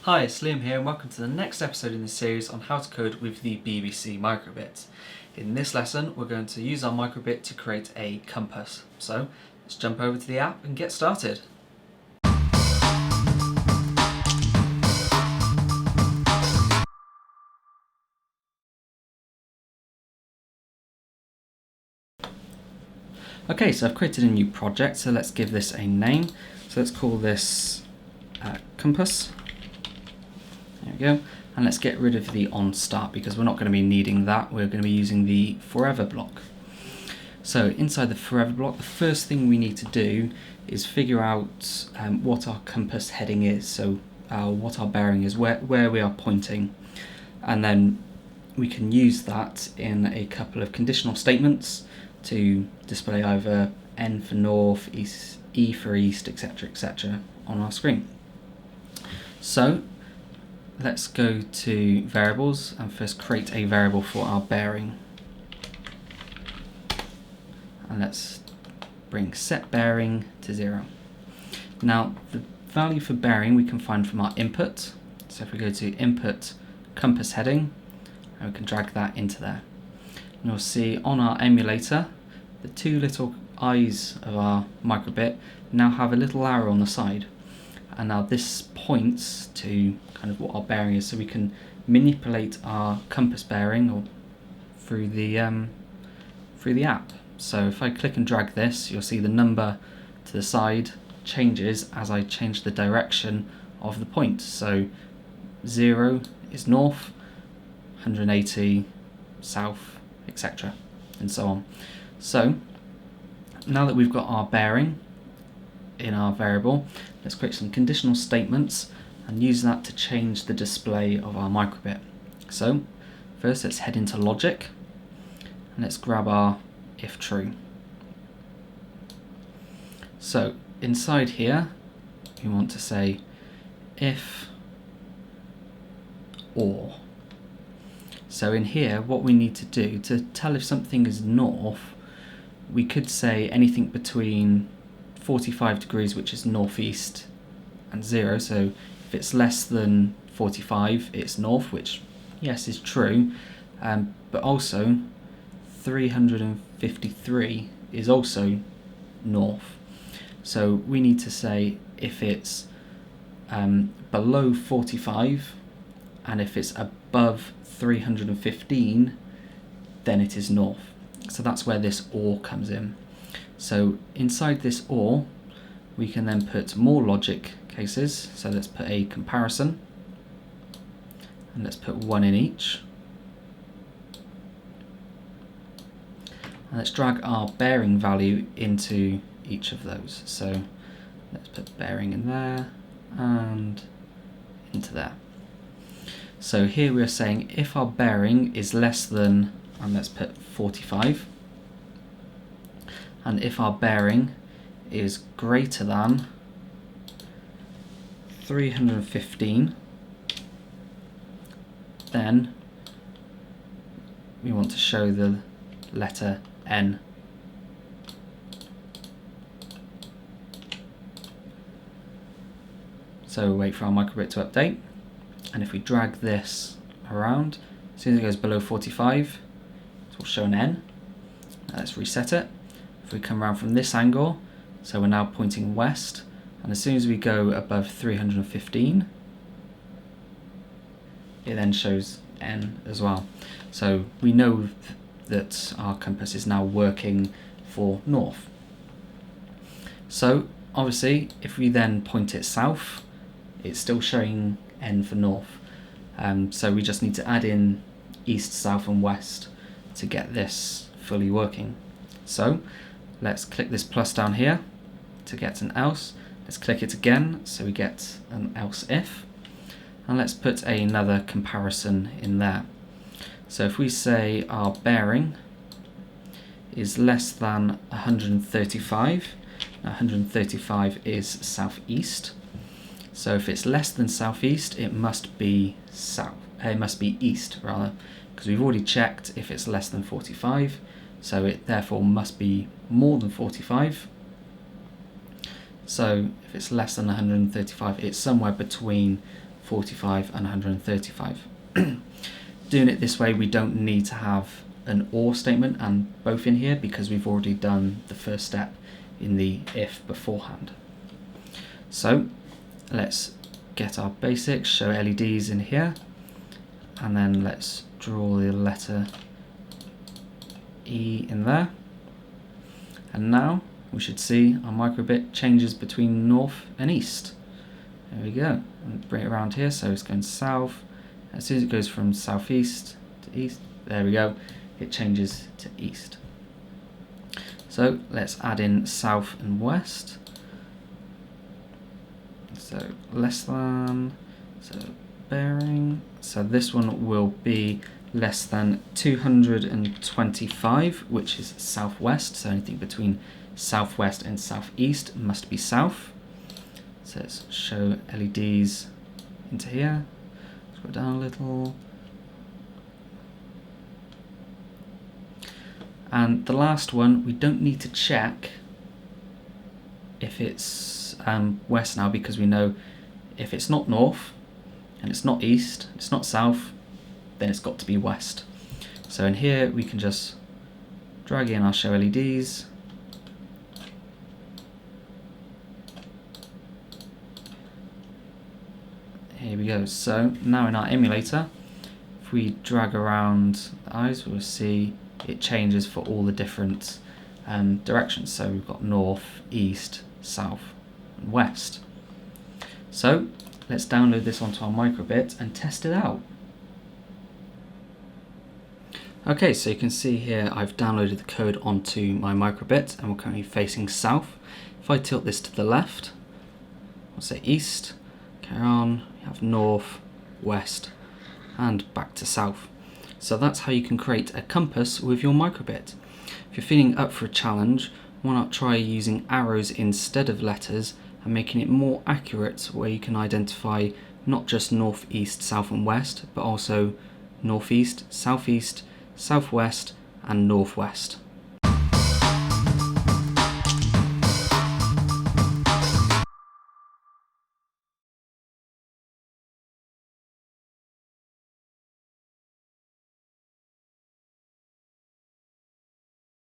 Hi, it's Liam here and welcome to the next episode in this series on how to code with the BBC microbit. In this lesson we're going to use our microbit to create a compass. So let's jump over to the app and get started. Okay, so I've created a new project, so let's give this a name. So let's call this compass. There we go. And let's get rid of the on start because we're not going to be needing that. We're going to be using the forever block. So inside the forever block, the first thing we need to do is figure out what our compass heading is. So what our bearing is, where we are pointing. And then we can use that in a couple of conditional statements to display either N for north, east, E for east, etc. on our screen. So let's go to variables and first create a variable for our bearing. And let's bring set bearing to 0. Now the value for bearing we can find from our input. So if we go to input compass heading, and we can drag that into there. And you'll see on our emulator, the two little eyes of our microbit now have a little arrow on the side. And now this points to kind of what our bearing is, so we can manipulate our compass bearing or through the app. So if I click and drag this, you'll see the number to the side changes as I change the direction of the point. So 0 is north, 180 south, etc. and so on. So now that we've got our bearing in our variable, let's create some conditional statements and use that to change the display of our microbit. So first let's head into logic and let's grab our if true. So inside here we want to say if or. So in here what we need to do to tell if something is north, we could say anything between 45 degrees, which is northeast, and 0. So if it's less than 45 it's north, which yes is true, but also 353 is also north. So we need to say if it's below 45 and if it's above 315 then it is north. So that's where this or comes in. So inside this or we can then put more logic cases. So let's put a comparison and let's put 1 in each. And let's drag our bearing value into each of those. So let's put bearing in there and into there. So here we are saying if our bearing is less than, and let's put 45, and if our bearing is greater than 315, then we want to show the letter N. So we'll wait for our microbit to update, and if we drag this around, as soon as it goes below 45, it will show an N. Now let's reset it. If we come around from this angle, so we're now pointing west, and as soon as we go above 315, it then shows N as well. So we know that our compass is now working for north. So obviously if we then point it south, it's still showing N for north. So we just need to add in east, south and west to get this fully working. So let's click this plus down here to get an else. Let's click it again so we get an else if, and let's put another comparison in there. So if we say our bearing is less than 135, 135 is southeast. So if it's less than southeast, it must be east rather, because we've already checked if it's less than 45, so it therefore must be more than 45. So if it's less than 135, it's somewhere between 45 and 135. Doing it this way, we don't need to have an OR statement and both in here because we've already done the first step in the if beforehand. So let's get our basics, show LEDs in here, and then let's draw the letter E in there. And now we should see our microbit changes between north and east. There we go. And bring it around here, so it's going south. As soon as it goes from southeast to east, there we go, it changes to east. So let's add in south and west. So less than, so bearing, so this one will be less than 225, which is southwest, so anything between southwest and southeast must be south. So let's show LEDs into here, scroll down a little. And the last one, we don't need to check if it's west now, because we know if it's not north and it's not east, it's not south, then it's got to be west. So in here we can just drag in our show LEDs, here we go. So now in our emulator, if we drag around the eyes, we'll see it changes for all the different directions. So we've got north, east, south and west. So let's download this onto our microbit and test it out. Okay, so you can see here I've downloaded the code onto my microbit and we're currently facing south. If I tilt this to the left, I'll say east, carry on, you have north, west and back to south. So that's how you can create a compass with your microbit. If you're feeling up for a challenge, why not try using arrows instead of letters and making it more accurate, where you can identify not just north, east, south and west, but also northeast, southeast, southwest and northwest.